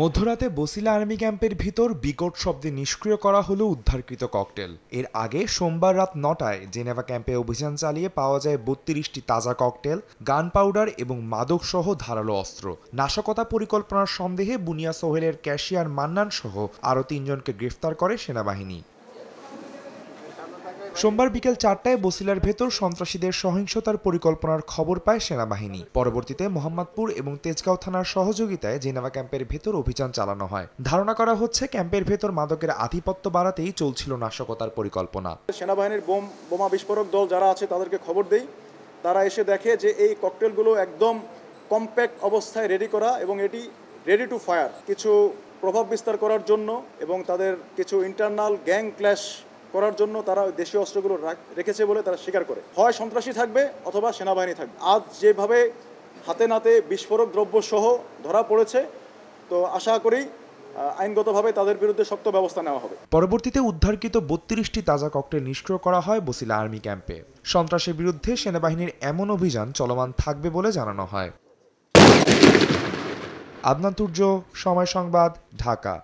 মধ্যরাতে বসিলা আর্মি ক্যাম্পের ভিতর বিকট শব্দে নিষ্ক্রিয় করা হলো উদ্ধারকৃত ককটেল। এর আগে সোমবার রাত ৯টায় জেনেভা ক্যাম্পে অভিযান চালিয়ে পাওয়া যায় ৩২টি তাজা ককটেল, গান পাউডার এবং মাদকসহ ধারালো অস্ত্র। নাশকতা পরিকল্পনার সন্দেহে বুনিয়া সোহেলের ক্যাশিয়ার মান্নান সহ আরও ৩জনকে গ্রেফতার করে সেনাবাহিনী। সোমবার বিকেল ৪টায় বসিলার ভেতর সন্ত্রাসীদের সহিংসতার পরিকল্পনার খবর পায় সেনাবাহিনী। পরবর্তীতে মোহাম্মদপুর এবং তেজগাঁও থানার সহযোগিতায় জেনেভা ক্যাম্পের ভেতর অভিযান চালানো হয়। ধারণা করা হচ্ছে ক্যাম্পের ভেতর মাদকের আধিপত্য বাড়াতেই চলছিল নাশকতার পরিকল্পনা। সেনাবাহিনীর বোমা বিস্ফোরক দল যারা আছে তাদেরকে খবর দেই, তারা এসে দেখে যে এই ককটেলগুলো একদম কম্প্যাক্ট অবস্থায় রেডি করা এবং এটি রেডি টু ফায়ার। কিছু প্রভাব বিস্তার করার জন্য এবং তাদের কিছু ইন্টারনাল গ্যাং ক্ল্যাশ করার জন্য তারা দেশীয় অস্ত্রগুলো রেখেছে বলে তারা স্বীকার করে। হয় সন্ত্রাসী থাকবে অথবা সেনাবাহিনী থাকবে। আজ যেভাবে হাতে নাতে বিস্ফোরক দ্রব্য সহ ধরা পড়েছে, তো আশা করি আইনগতভাবে তাদের বিরুদ্ধে শক্ত ব্যবস্থা নেওয়া হবে। পরবর্তীতে উদ্ধারকৃত ৩২টি তাজা ককটেল নিষ্ক্রিয় করা হয় বসিলা আর্মি ক্যাম্পে। সন্ত্রাসের বিরুদ্ধে সেনাবাহিনীর এমন অভিযান চলমান থাকবে বলে জানানো হয়। আদনান তুর্য, সময় সংবাদ, ঢাকা।